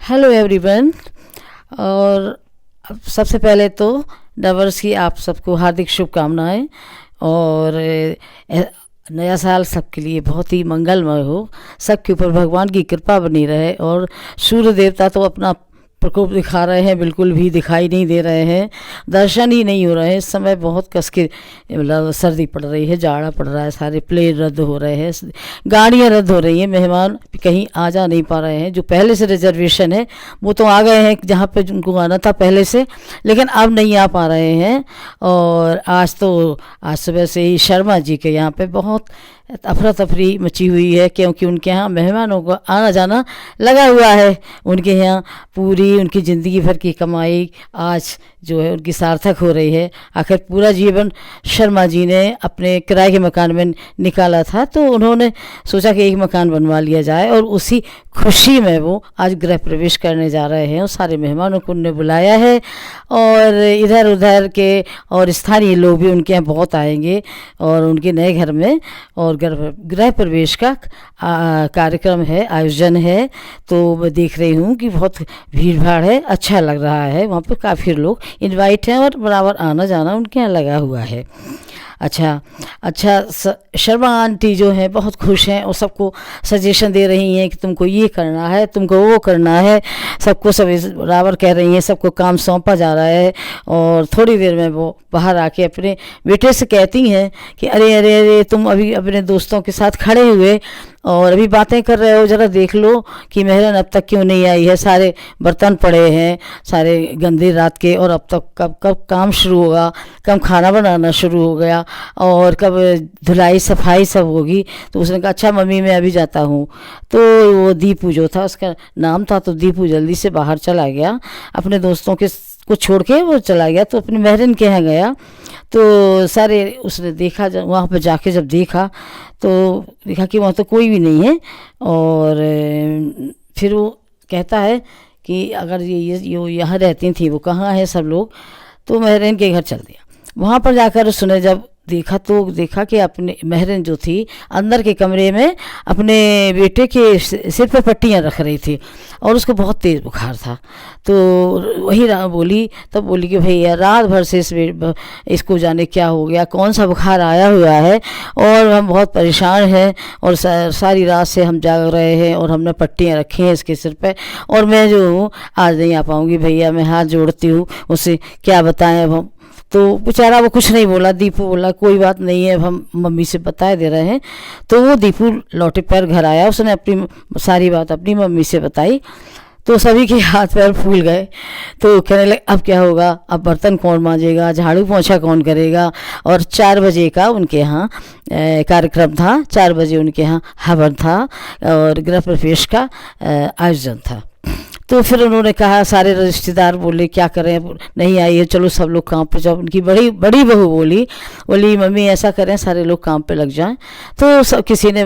Hello everyone. और सबसे पहले तो नववर्ष की आप सबको हार्दिक शुभकामनाएं। और नया साल सबके लिए बहुत ही मंगलमय हो, सबके ऊपर भगवान की कृपा बनी रहे। और सूर्य देवता तो अपना प्रकोप दिखा रहे हैं, बिल्कुल भी दिखाई नहीं दे रहे हैं, दर्शन ही नहीं हो रहे हैं। इस समय बहुत कस के मतलब सर्दी पड़ रही है, जाड़ा पड़ रहा है, सारे प्लेन रद्द हो रहे हैं, गाड़ियां रद्द हो रही हैं, मेहमान कहीं आ जा नहीं पा रहे हैं। जो पहले से रिजर्वेशन है वो तो आ गए हैं जहाँ पे उनको आना था पहले से, लेकिन अब नहीं आ पा रहे हैं। और आज सुबह से ही शर्मा जी के यहाँ पे बहुत अफरा तफरी मची हुई है, क्योंकि उनके यहाँ मेहमानों को आना जाना लगा हुआ है। उनके यहाँ पूरी उनकी ज़िंदगी भर की कमाई आज जो है उनकी सार्थक हो रही है। आखिर पूरा जीवन शर्मा जी ने अपने किराए के मकान में निकाला था, तो उन्होंने सोचा कि एक मकान बनवा लिया जाए, और उसी खुशी में वो आज गृह प्रवेश करने जा रहे हैं। और सारे मेहमानों को उन्होंने बुलाया है, और इधर उधर के और स्थानीय लोग भी उनके यहाँ बहुत आएंगे, और उनके नए घर में और गृह प्रवेश का कार्यक्रम है, आयोजन है। तो मैं देख रही हूँ कि बहुत भीड़ भाड़ है, अच्छा लग रहा है। वहाँ पे काफ़ी लोग इनवाइट हैं और बराबर आना जाना उनके यहाँ लगा हुआ है। अच्छा, शर्मा आंटी जो है बहुत खुश हैं और सबको सजेशन दे रही हैं कि तुमको ये करना है, तुमको वो करना है। सबको सब बराबर कह रही हैं, सबको काम सौंपा जा रहा है। और थोड़ी देर में वो बाहर आके अपने बेटे से कहती हैं कि अरे अरे अरे, तुम अभी अपने दोस्तों के साथ खड़े हुए और अभी बातें कर रहे हो, ज़रा देख लो कि मेहरन अब तक क्यों नहीं आई है। सारे बर्तन पड़े हैं, सारे गंदे रात के, और अब तक कब कब काम शुरू होगा, कब खाना बनाना शुरू हो गया, और कब धुलाई सफाई सब होगी। तो उसने कहा अच्छा मम्मी मैं अभी जाता हूँ। तो वो दीपू जो था, उसका नाम था, तो दीपू जल्दी से बाहर चला गया, अपने दोस्तों के को छोड़ के वो चला गया। तो अपने मेहरन के यहाँ गया, तो सारे उसने देखा, जब वहाँ पर जाके जब देखा तो देखा कि वहाँ तो कोई भी नहीं है। और फिर वो कहता है कि अगर ये यहाँ रहती थी, वो कहाँ है सब लोग। तो मेहरन के घर चल दिया। वहाँ पर जाकर उसने जब देखा कि अपने मेहरन जो थी अंदर के कमरे में अपने बेटे के सिर पे पट्टियाँ रख रही थी, और उसको बहुत तेज़ बुखार था। तो वही बोली कि भैया रात भर से इसको जाने क्या हो गया, कौन सा बुखार आया हुआ है, और हम बहुत परेशान हैं, और सारी रात से हम जाग रहे हैं, और हमने पट्टियाँ रखी हैं इसके सिर पे, और मैं जो हूँ आज नहीं आ पाऊँगी भैया, मैं हाथ जोड़ती हूँ, उससे क्या बताएं अब हम। तो बेचारा वो कुछ नहीं बोला। दीपू बोला कोई बात नहीं है, हम मम्मी से बता दे रहे हैं। तो वो दीपू लौटे पैर घर आया, उसने अपनी सारी बात अपनी मम्मी से बताई। तो सभी के हाथ पैर फूल गए। तो कहने लगे अब क्या होगा, अब बर्तन कौन मांजेगा, झाड़ू पोंछा कौन करेगा। और 4 बजे का उनके यहाँ कार्यक्रम था, 4 बजे उनके यहाँ हवन था और गृह प्रवेश का आयोजन था। तो फिर उन्होंने कहा, सारे रिश्तेदार बोले क्या करें, नहीं आई है, चलो सब लोग काम पे जाओ। उनकी बड़ी बहू बोली मम्मी ऐसा करें सारे लोग काम पे लग जाएं। तो सब किसी ने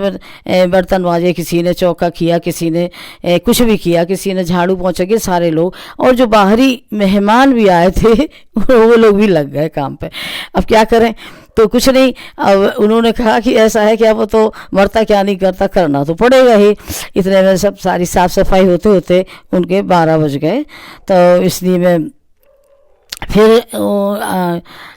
बर्तन मांजे, किसी ने चौका किया, किसी ने कुछ भी किया, किसी ने झाड़ू पोंछा के, सारे लोग। और जो बाहरी मेहमान भी आए थे वो लोग भी लग गए काम पे। अब क्या करें, तो कुछ नहीं। अब उन्होंने कहा कि ऐसा है कि अब तो मरता क्या नहीं करता, करना तो पड़ेगा ही। इतने में सब सारी साफ़ सफाई होते होते उनके 12 बज गए। तो इसलिए मैं फिर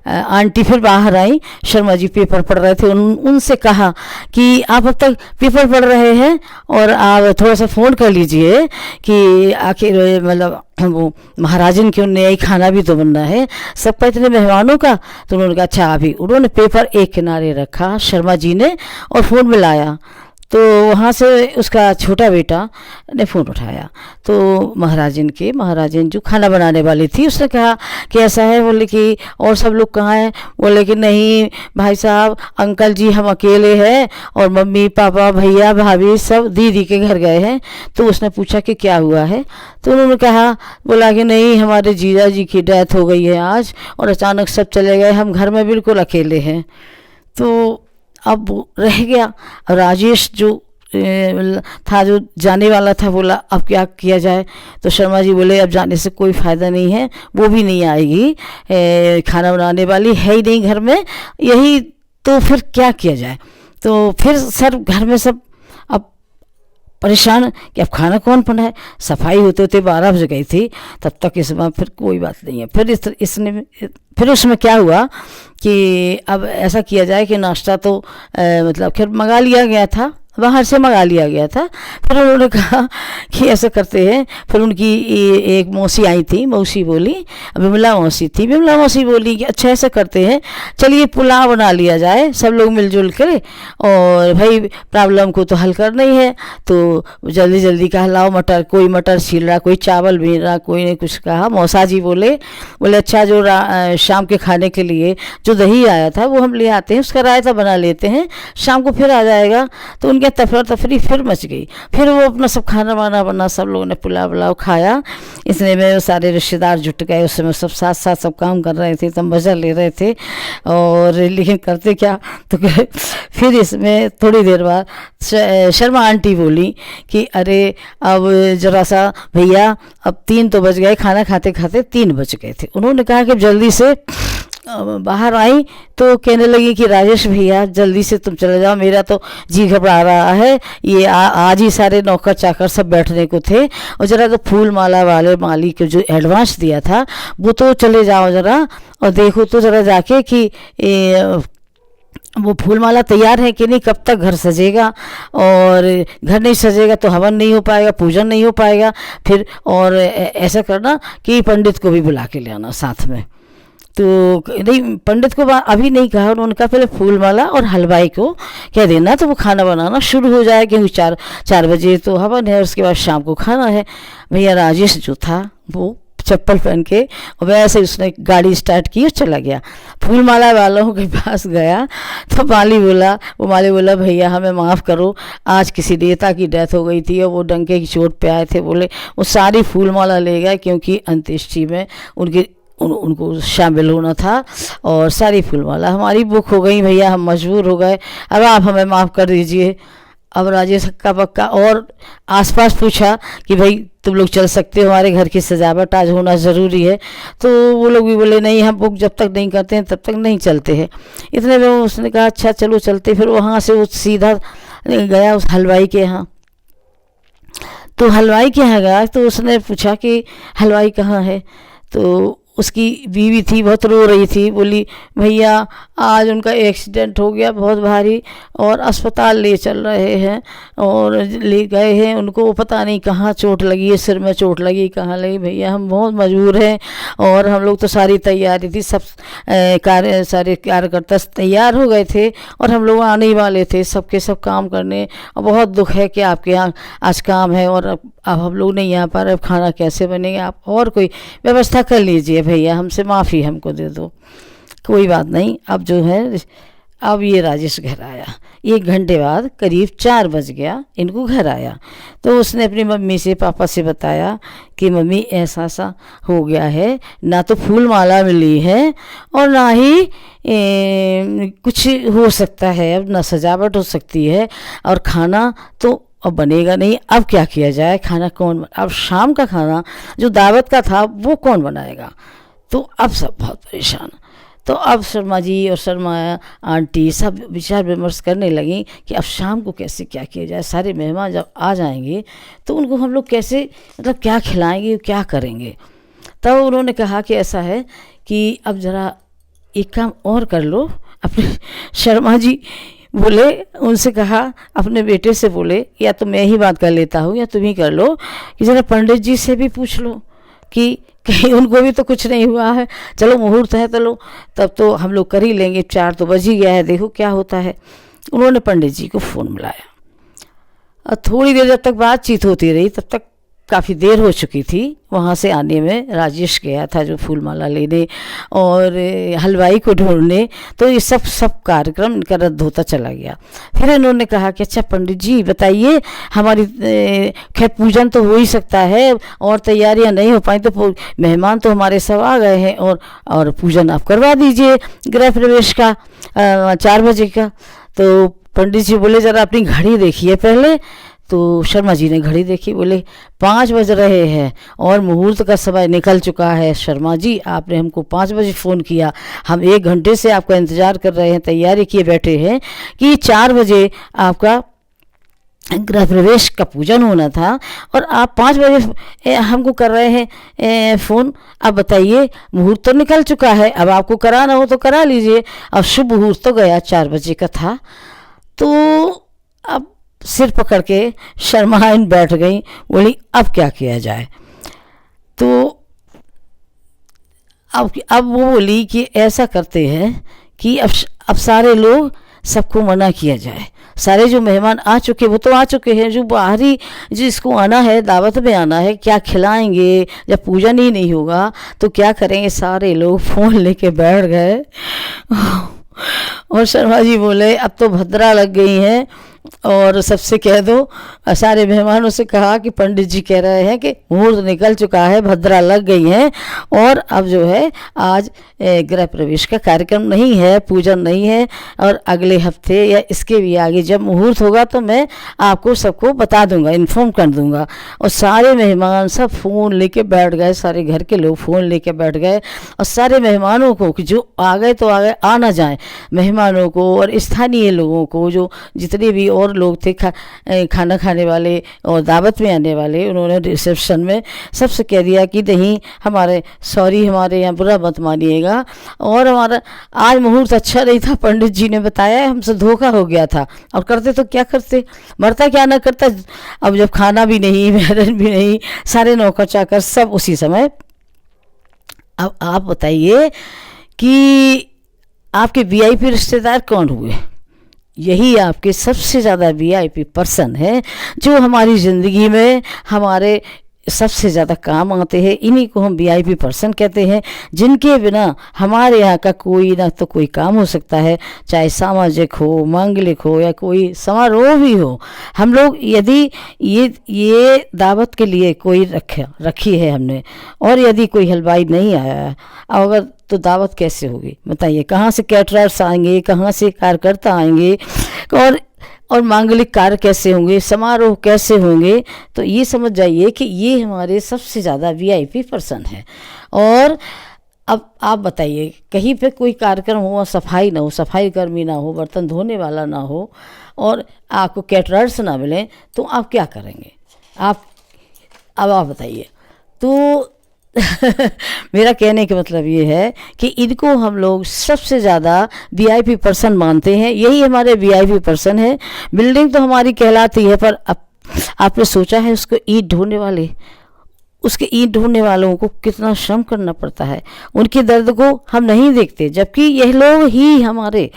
आंटी फिर बाहर आई। शर्मा जी पेपर पढ़ रहे थे। उनसे कहा कि आप अब तक पेपर पढ़ रहे हैं और आप थोड़ा सा फ़ोन कर लीजिए कि आखिर मतलब वो महाराजन के उन्हें खाना भी तो बनना है सबका, इतने मेहमानों का। तो उन्होंने कहा अच्छा। अभी उन्होंने पेपर एक किनारे रखा शर्मा जी ने और फ़ोन मिलाया। तो वहाँ से उसका छोटा बेटा ने फ़ोन उठाया। तो महाराजन जो खाना बनाने वाली थी, उसने कहा कि ऐसा है। बोले कि और सब लोग कहाँ हैं। बोले कि नहीं भाई साहब, अंकल जी हम अकेले हैं, और मम्मी पापा भैया भाभी सब दीदी के घर गए हैं। तो उसने पूछा कि क्या हुआ है। तो उन्होंने बोला कि नहीं हमारे जीजा जी की डेथ हो गई है आज, और अचानक सब चले गए, हम घर में बिल्कुल अकेले हैं। तो अब रह गया। राजेश जो था, जो जाने वाला था, बोला अब क्या किया जाए। तो शर्मा जी बोले अब जाने से कोई फ़ायदा नहीं है, वो भी नहीं आएगी, खाना बनाने वाली है ही नहीं घर में, यही तो फिर क्या किया जाए। तो फिर सर घर में सब अब परेशान कि अब खाना कौन बनाए। सफाई होते होते 12 बज गई थी, तब तक इसमें फिर कोई बात नहीं है। फिर इसने फिर उसमें क्या हुआ कि अब ऐसा किया जाए कि नाश्ता तो मतलब खैर मंगा लिया गया था, बाहर से मंगा लिया गया था। फिर उन्होंने कहा कि ऐसा करते हैं। फिर उनकी एक मौसी आई थी, मौसी बोली, विमला मौसी थी, विमला मौसी बोली कि अच्छा ऐसा करते हैं, चलिए पुलाव बना लिया जाए सब लोग मिलजुल कर, और भाई प्रॉब्लम को तो हल करना ही है। तो जल्दी जल्दी कहा लाओ मटर, कोई मटर छील रहा, कोई चावल भीन रहा, कोई ने कुछ कहा। मौसा जी बोले अच्छा जो शाम के खाने के लिए जो दही आया था वो हम ले आते हैं, उसका रायता बना लेते हैं, शाम को फिर आ जाएगा। तो उनके तफरा तफरी फिर मच गई। फिर वो अपना सब खाना वाना बना, सब लोगों ने पुलाव पुलाव खाया। इसने में सारे रिश्तेदार जुट गए, उस समय सब साथ साथ सब काम कर रहे थे, तब मज़ा ले रहे थे। और लेकिन करते क्या, तो फिर इसमें थोड़ी देर बाद शर्मा आंटी बोली कि अरे अब ज़रा सा भैया, अब 3 तो बज गए, खाना खाते खाते 3 बज गए थे। उन्होंने कहा कि जल्दी से बाहर आई तो कहने लगी कि राजेश भैया जल्दी से तुम चले जाओ, मेरा तो जी घबरा रहा है। ये आज ही सारे नौकर चाकर सब बैठने को थे, और ज़रा तो फूल माला वाले माली को जो एडवांस दिया था वो तो चले जाओ ज़रा और देखो तो ज़रा जाके कि वो फूल माला तैयार है कि नहीं, कब तक घर सजेगा, और घर नहीं सजेगा तो हवन नहीं हो पाएगा, पूजन नहीं हो पाएगा फिर। और ऐसा करना कि पंडित को भी बुला के ले आना साथ में। तो नहीं, पंडित को अभी नहीं कहा, उन्होंने कहा पहले फूल माला और हलवाई को कह देना तो वो खाना बनाना शुरू हो जाए, क्योंकि 4 बजे तो हवन है, उसके बाद शाम को खाना है। भैया राजेश जो था वो चप्पल पहन के और वैसे उसने गाड़ी स्टार्ट की और चला गया। फूल माला वालों के पास गया तो माली बोला भैया हमें माफ़ करो, आज किसी नेता की डेथ हो गई थी और वो डंके की चोट पे आए थे, बोले वो सारी फूल माला ले गए क्योंकि अंत्येष्टि में उनको शामिल होना था, और सारी फूल माला हमारी बुक हो गई भैया, हम मजबूर हो गए, अब आप हमें माफ़ कर दीजिए। अब राजेश हक्का बक्का और आसपास पूछा कि भाई तुम लोग चल सकते हो, हमारे घर की सजावट आज होना ज़रूरी है। तो वो लोग भी बोले नहीं, हम बुक जब तक नहीं करते हैं तब तक नहीं चलते हैं। इतने में उसने कहा अच्छा चलो चलते। फिर वहाँ से वो सीधा गया उस हलवाई के यहाँ। तो हलवाई के यहाँ गया तो उसने पूछा कि हलवाई कहाँ है। तो उसकी बीवी थी, बहुत रो रही थी, बोली भैया आज उनका एक्सीडेंट हो गया बहुत भारी, और अस्पताल ले चल रहे हैं, और ले गए हैं उनको, पता नहीं कहाँ चोट लगी है, सिर में चोट लगी, कहाँ लगी भैया, हम बहुत मजबूर हैं। और हम लोग तो सारी तैयारी थी, सब सारे कार्यकर्ता तैयार हो गए थे और हम लोग आने ही वाले थे सबके सब काम करने, और बहुत दुख है कि आपके यहाँ आज काम है और अब हम लोग नहीं आ पा रहे, अब खाना कैसे बनेगा, आप और कोई व्यवस्था कर लीजिए भैया, हमसे माफ़ी हमको दे दो। कोई बात नहीं। अब जो है अब ये राजेश घर आया, 1 घंटे बाद करीब 4 बज गया, इनको घर आया। तो उसने अपनी मम्मी से पापा से बताया कि मम्मी ऐसा सा हो गया है, ना तो फूल माला मिली है और ना ही कुछ हो सकता है, अब ना सजावट हो सकती है, और खाना तो अब बनेगा नहीं। अब क्या किया जाए, खाना कौन, अब शाम का खाना जो दावत का था वो कौन बनाएगा। तो अब सब बहुत परेशान। तो अब शर्मा जी और शर्मा आंटी सब विचार विमर्श करने लगी कि अब शाम को कैसे क्या किया जाए, सारे मेहमान जब आ जाएंगे तो उनको हम लोग कैसे, मतलब क्या खिलाएंगे, क्या करेंगे। तब उन्होंने कहा कि ऐसा है कि अब ज़रा एक काम और कर लो। अपने शर्मा जी बोले, उनसे कहा अपने बेटे से बोले या तो मैं ही बात कर लेता हूँ या तुम ही कर लो, कि ज़रा पंडित जी से भी पूछ लो कि कहीं उनको भी तो कुछ नहीं हुआ है। चलो मुहूर्त है, चलो तब तो हम लोग कर ही लेंगे, 4 तो बज ही गया है, देखो क्या होता है। उन्होंने पंडित जी को फ़ोन मिलाया और थोड़ी देर जब तक बातचीत होती रही तब तक काफ़ी देर हो चुकी थी। वहाँ से आने में राजेश गया था जो फूल माला लेने और हलवाई को ढूंढने, तो ये सब कार्यक्रम इनका रद्द होता चला गया। फिर इन्होंने कहा कि अच्छा पंडित जी बताइए, हमारी खैर पूजन तो हो ही सकता है और तैयारियां नहीं हो पाई, तो मेहमान तो हमारे सब आ गए हैं और पूजन आप करवा दीजिए गृह प्रवेश का 4 बजे का। तो पंडित जी बोले ज़रा अपनी घड़ी देखिए पहले। तो शर्मा जी ने घड़ी देखी, बोले 5 बज रहे हैं और मुहूर्त का समय निकल चुका है। शर्मा जी आपने हमको 5 बजे फ़ोन किया, हम 1 घंटे से आपका इंतज़ार कर रहे हैं, तैयारी किए बैठे हैं कि 4 बजे आपका गृह प्रवेश का पूजन होना था और आप 5 बजे हमको कर रहे हैं फ़ोन। अब बताइए, मुहूर्त तो निकल चुका है, अब आपको कराना हो तो करा लीजिए। अब शुभ मुहूर्त तो गया 4 बजे का था। तो अब सिर पकड़ के शर्माइन बैठ गई, बोली अब क्या किया जाए। तो अब वो बोली कि ऐसा करते हैं कि अब सारे लोग सबको मना किया जाए। सारे जो मेहमान आ चुके वो तो आ चुके हैं, जो बाहरी जिसको आना है, दावत में आना है, क्या खिलाएंगे जब पूजन ही नहीं होगा तो क्या करेंगे। सारे लोग फ़ोन लेके बैठ गए और शर्मा जी बोले अब तो भद्रा लग गई हैं और सबसे कह दो। सारे मेहमानों से कहा कि पंडित जी कह रहे हैं कि मुहूर्त निकल चुका है, भद्रा लग गई हैं और अब जो है आज गृह प्रवेश का कार्यक्रम नहीं है, पूजन नहीं है, और अगले हफ्ते या इसके भी आगे जब मुहूर्त होगा तो मैं आपको सबको बता दूंगा, इन्फॉर्म कर दूंगा। और सारे मेहमान सब फ़ोन लेके बैठ गए, सारे घर के लोग फ़ोन लेके बैठ गए और सारे मेहमानों को कि जो आ गए तो आ गए, आ ना जाए, मेहमानों को और स्थानीय लोगों को, जो जितने भी और लोग थे खाना खाने वाले और दावत में आने वाले, उन्होंने रिसेप्शन में सबसे कह दिया कि नहीं, हमारे सॉरी, हमारे यहाँ बुरा मत मानिएगा और हमारा आज मुहूर्त अच्छा नहीं था, पंडित जी ने बताया, हमसे धोखा हो गया था। और करते तो क्या करते, मरता क्या ना करता। अब जब खाना भी नहीं, मेहरन भी नहीं, सारे नौकर चाकर सब उसी समय। अब आप बताइए कि आपके वीआईपी रिश्तेदार कौन हुए? यही आपके सबसे ज़्यादा वीआईपी पर्सन है, जो हमारी ज़िंदगी में हमारे सबसे ज़्यादा काम आते हैं। इन्हीं को हम वीआईपी पर्सन कहते हैं, जिनके बिना हमारे यहाँ का कोई ना तो कोई काम हो सकता है, चाहे सामाजिक हो, मांगलिक हो या कोई समारोह भी हो। हम लोग यदि ये दावत के लिए कोई रखी है हमने, और यदि कोई हलवाई नहीं आया अगर तो दावत कैसे होगी बताइए? कहाँ से कैटरर्स आएंगे, कहाँ से कार्यकर्ता आएंगे, और मांगलिक कार्य कैसे होंगे, समारोह कैसे होंगे? तो ये समझ जाइए कि ये हमारे सबसे ज़्यादा वीआईपी पर्सन है। और अब आप बताइए, कहीं पे कोई कार्यक्रम हो, सफाई ना हो, सफाई कर्मी ना हो, बर्तन धोने वाला ना हो और आपको कैटरर्स ना मिले, तो आप क्या करेंगे? अब आप बताइए। तो मेरा कहने का मतलब ये है कि इनको हम लोग सबसे ज़्यादा वीआईपी पर्सन मानते हैं। यही हमारे वीआईपी पर्सन है। बिल्डिंग तो हमारी कहलाती है, पर अब आपने सोचा है उसको ईंट ढोने वाले, उसके ईंट ढोने वालों को कितना श्रम करना पड़ता है, उनके दर्द को हम नहीं देखते, जबकि यह लोग ही हमारे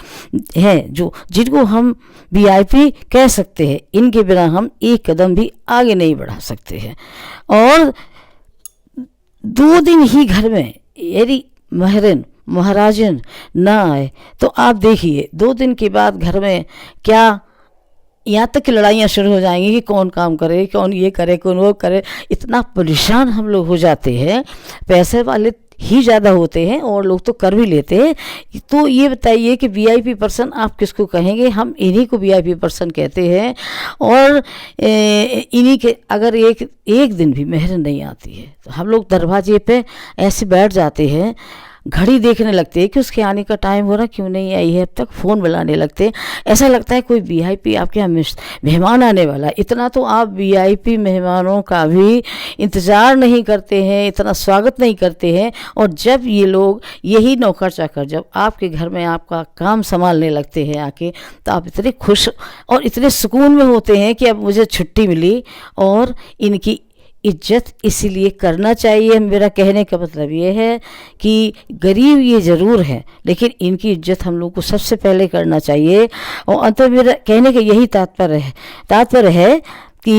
हैं जो जिनको हम वीआईपी कह सकते हैं। इनके बिना हम एक कदम भी आगे नहीं बढ़ा सकते हैं। और 2 दिन ही घर में यदि महरन महाराजन ना आए तो आप देखिए 2 दिन के बाद घर में क्या, यहाँ तक की लड़ाइयाँ शुरू हो जाएंगी कि कौन काम करे, कौन ये करे, कौन वो करे। इतना परेशान हम लोग हो जाते हैं। पैसे वाले ही ज़्यादा होते हैं और लोग तो कर भी लेते हैं। तो ये बताइए कि वीआईपी पर्सन आप किसको कहेंगे? हम इन्हीं को वीआईपी पर्सन कहते हैं। और इन्हीं के अगर एक दिन भी मेहर नहीं आती है तो हम लोग दरवाजे पे ऐसे बैठ जाते हैं, घड़ी देखने लगते हैं कि उसके आने का टाइम हो रहा, क्यों नहीं आई है अब तक, फ़ोन मिलाने लगते हैं। ऐसा लगता है कोई वीआईपी आपके यहाँ मेहमान आने वाला है। इतना तो आप वीआईपी मेहमानों का भी इंतज़ार नहीं करते हैं, इतना स्वागत नहीं करते हैं। और जब ये लोग, यही नौकर चाकर जब आपके घर में आपका काम संभालने लगते हैं आके, तो आप इतने खुश और इतने सुकून में होते हैं कि अब मुझे छुट्टी मिली। और इनकी इज्जत इसीलिए करना चाहिए। मेरा कहने का मतलब ये है कि गरीब ये ज़रूर है, लेकिन इनकी इज्जत हम लोग को सबसे पहले करना चाहिए। और अंत में मेरा कहने का यही तात्पर्य है कि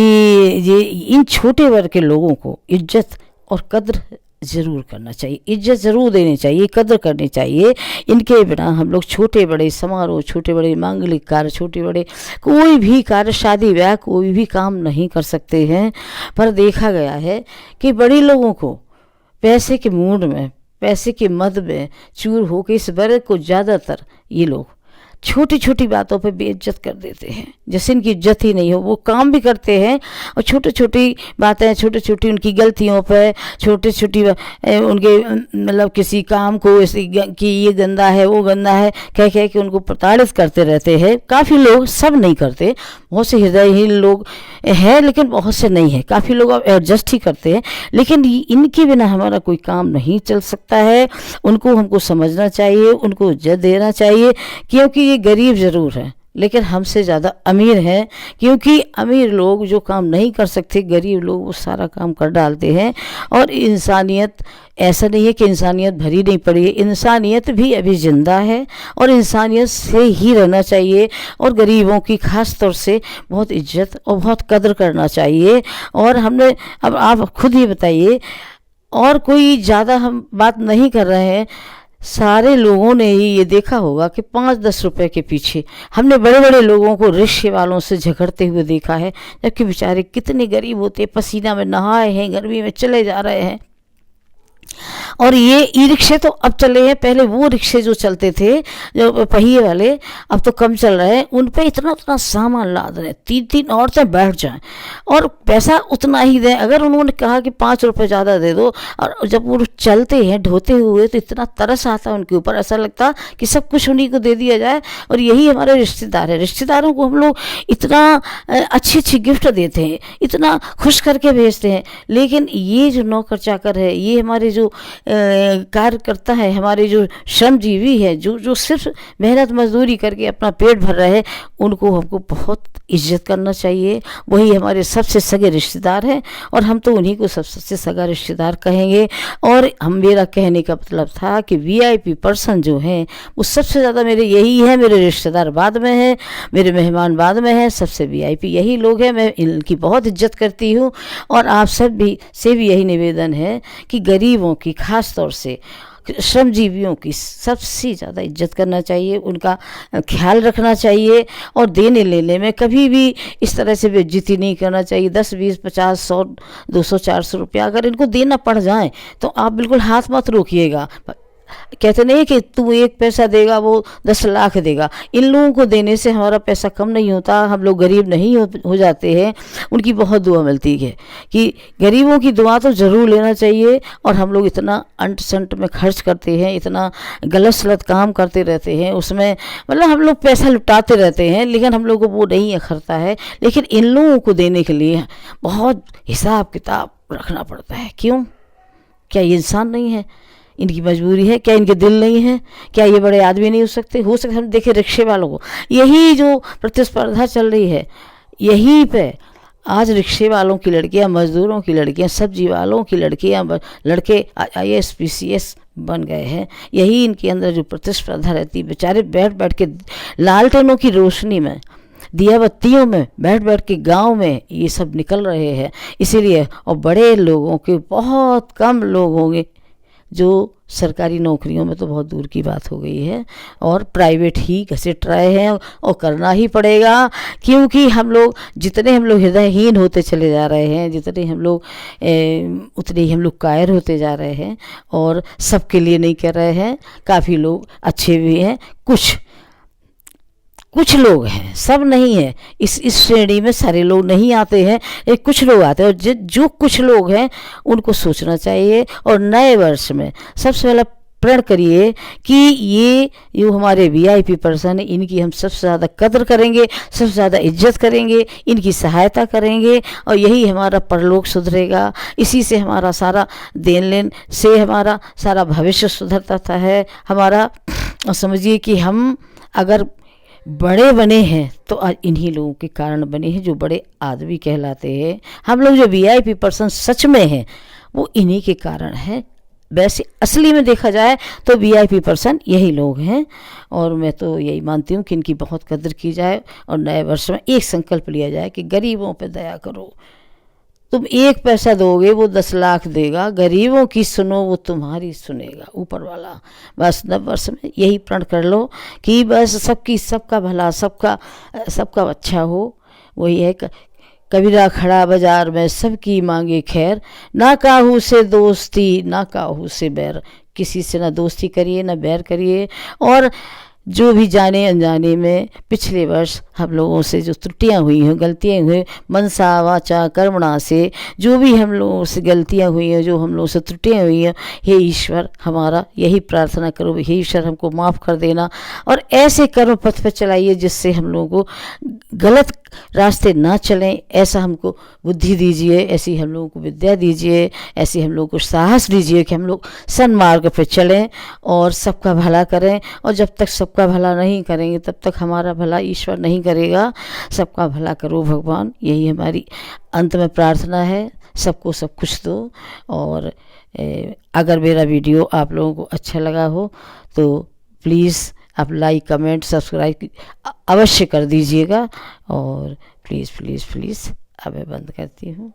ये इन छोटे वर्ग के लोगों को इज्जत और कद्र ज़रूर करना चाहिए, इज्जत ज़रूर देनी चाहिए, कद्र करनी चाहिए। इनके बिना हम लोग छोटे बड़े समारोह, छोटे बड़े मांगलिक कार्य, छोटे बड़े कोई भी कार्य, शादी ब्याह, कोई भी काम नहीं कर सकते हैं। पर देखा गया है कि बड़े लोगों को पैसे के मूड में, पैसे के मद में चूर होकर इस वर्ग को ज़्यादातर ये लोग छोटी छोटी बातों पे बेइज्जत कर देते हैं, जैसे इनकी इज्जत ही नहीं हो। वो काम भी करते हैं और छोटी छोटी बातें, छोटी छोटी उनकी गलतियों पे, छोटी छोटी उनके मतलब किसी काम को कि ये गंदा है वो गंदा है कह कह के उनको प्रताड़ित करते रहते हैं। काफ़ी लोग, सब नहीं करते, बहुत से हृदयहीन लोग हैं, लेकिन बहुत से नहीं है। काफ़ी लोग अब एडजस्ट ही करते हैं, लेकिन इनके बिना हमारा कोई काम नहीं चल सकता है। उनको हमको समझना चाहिए, उनको इज्जत देना चाहिए, क्योंकि ये गरीब ज़रूर है लेकिन हमसे ज़्यादा अमीर हैं। क्योंकि अमीर लोग जो काम नहीं कर सकते, गरीब लोग वो सारा काम कर डालते हैं। और इंसानियत, ऐसा नहीं है कि इंसानियत भरी नहीं पड़ी है, इंसानियत भी अभी ज़िंदा है और इंसानियत से ही रहना चाहिए। और गरीबों की खास तौर से बहुत इज्जत और बहुत कदर करना चाहिए। और हमने, अब आप खुद ही बताइए, और कोई ज़्यादा हम बात नहीं कर रहे हैं, सारे लोगों ने ही ये देखा होगा कि 5-10 रुपए के पीछे हमने बड़े बड़े लोगों को रिक्शे वालों से झगड़ते हुए देखा है, जबकि बेचारे कितने गरीब होते, पसीना में नहाए हैं, गर्मी में चले जा रहे हैं। और ये ई रिक्शे तो अब चले हैं, पहले वो रिक्शे जो चलते थे जो पहिए वाले, अब तो कम चल रहे हैं, उन पे इतना उतना सामान लाद रहे हैं, 3-3 औरतें बैठ जाएं और पैसा उतना ही दें। अगर उन्होंने कहा कि 5 रुपये ज़्यादा दे दो, और जब वो चलते हैं ढोते हुए तो इतना तरस आता है उनके ऊपर, ऐसा लगता कि सब कुछ उन्हीं को दे दिया जाए। और यही हमारे रिश्तेदार हैं, रिश्तेदारों को हम लोग इतना अच्छी अच्छी गिफ्ट देते हैं, इतना खुश करके भेजते हैं, लेकिन ये जो नौकर चाकर है, ये हमारे जो कार्यकर्ता है, हमारे जो श्रमजीवी है, जो जो सिर्फ मेहनत मजदूरी करके अपना पेट भर रहे हैं, उनको हमको बहुत इज्जत करना चाहिए। वही हमारे सबसे सगे रिश्तेदार हैं और हम तो उन्हीं को सबसे सगा रिश्तेदार कहेंगे। और मेरा कहने का मतलब था कि वीआईपी पर्सन जो हैं वो सबसे ज़्यादा मेरे यही है, मेरे रिश्तेदार बाद में हैं, मेरे मेहमान बाद में हैं, सबसे वीआईपी यही लोग हैं। मैं इनकी बहुत इज्जत करती हूँ। और आप सब भी से भी यही निवेदन है कि गरीबों की, खास तौर से श्रमजीवियों की सबसे ज़्यादा इज्जत करना चाहिए, उनका ख्याल रखना चाहिए। और देने लेने में कभी भी इस तरह से बेइज्जती नहीं करना चाहिए। 10, 20, 50, 100, 200, 400 रुपया अगर इनको देना पड़ जाए तो आप बिल्कुल हाथ मत रोकिएगा। कहते नहीं कि तू 1 पैसा देगा वो 10 लाख देगा। इन लोगों को देने से हमारा पैसा कम नहीं होता, हम लोग गरीब नहीं हो जाते हैं। उनकी बहुत दुआ मिलती है कि गरीबों की दुआ तो ज़रूर लेना चाहिए। और हम लोग इतना अंट संट में खर्च करते हैं, इतना गलत सलत काम करते रहते हैं, उसमें मतलब हम लोग पैसा लुटाते रहते हैं, लेकिन हम लोग को वो नहीं अखरता है। लेकिन इन लोगों को देने के लिए बहुत हिसाब किताब रखना पड़ता है। क्यों? क्या ये इंसान नहीं है? इनकी मजबूरी है? क्या इनके दिल नहीं है? क्या ये बड़े आदमी नहीं हो सकते? हम देखें रिक्शे वालों को, यही जो प्रतिस्पर्धा चल रही है, यहीं पे आज रिक्शे वालों की लड़कियां, मजदूरों की लड़कियां, सब्जी वालों की लड़कियां, लड़के IAS PCS बन गए हैं। यही इनके अंदर जो प्रतिस्पर्धा रहती है, बेचारे बैठ बैठ के लालटेनों की रोशनी में, दिया बत्तियों में बैठ बैठ के गांव में ये सब निकल रहे हैं। इसीलिए, और बड़े लोगों के बहुत कम लोग होंगे जो सरकारी नौकरियों में, तो बहुत दूर की बात हो गई है, और प्राइवेट ही घसीट रहे हैं। और करना ही पड़ेगा, क्योंकि जितने हम लोग हृदयहीन होते चले जा रहे हैं, जितने हम लोग उतने ही हम लोग कायर होते जा रहे हैं। और सबके लिए नहीं कर रहे हैं, काफ़ी लोग अच्छे भी हैं, कुछ लोग हैं, सब नहीं है। इस श्रेणी में सारे लोग नहीं आते हैं, कुछ लोग आते हैं। और जो कुछ लोग हैं उनको सोचना चाहिए। और नए वर्ष में सबसे पहले प्रण करिए कि ये जो हमारे VIP पर्सन है, इनकी हम सबसे ज़्यादा कदर करेंगे, सबसे ज़्यादा इज्जत करेंगे, इनकी सहायता करेंगे। और यही हमारा परलोक सुधरेगा। इसी से हमारा सारा देन लेन से हमारा सारा भविष्य सुधरता है हमारा। समझिए कि हम अगर बड़े बने हैं तो आज इन्हीं लोगों के कारण बने हैं, जो बड़े आदमी कहलाते हैं। हम लोग जो VIP पर्सन सच में हैं वो इन्हीं के कारण हैं। वैसे असली में देखा जाए तो VIP पर्सन यही लोग हैं। और मैं तो यही मानती हूँ कि इनकी बहुत कदर की जाए। और नए वर्ष में एक संकल्प लिया जाए कि गरीबों पे दया करो। तुम 1 पैसा दोगे वो 10 लाख देगा, गरीबों की सुनो वो तुम्हारी सुनेगा ऊपर वाला। बस नव वर्ष में यही प्रण कर लो कि बस सबका भला, सबका अच्छा हो। वही है, कबीरा खड़ा बाजार में सबकी मांगे खैर, ना काहू से दोस्ती ना काहू से बैर। किसी से ना दोस्ती करिए ना बैर करिए। और जो भी जाने अनजाने में पिछले वर्ष हम लोगों से जो त्रुटियां हुई हैं, गलतियां हुई, मनसा वाचा कर्मणा से जो भी हम लोगों से गलतियां हुई हैं, जो हम लोगों से त्रुटियां हुई हैं, हे ईश्वर, हमारा यही प्रार्थना करो, हे ईश्वर हमको माफ़ कर देना और ऐसे कर्म पथ पर चलाइए जिससे हम लोगों को गलत रास्ते ना चलें, ऐसा हमको बुद्धि दीजिए, ऐसी हम लोगों को विद्या दीजिए, ऐसी हम लोगों को साहस दीजिए कि हम लोग सन्मार्ग पर चलें और सबका भला करें। और जब तक सबका भला नहीं करेंगे तब तक हमारा भला ईश्वर नहीं करेगा। सबका भला करो भगवान, यही हमारी अंत में प्रार्थना है। सबको सब कुछ दो। और अगर मेरा वीडियो आप लोगों को अच्छा लगा हो तो प्लीज़ आप लाइक कमेंट सब्सक्राइब अवश्य कर दीजिएगा। और प्लीज़ प्लीज़ प्लीज़ अब मैं बंद करती हूँ।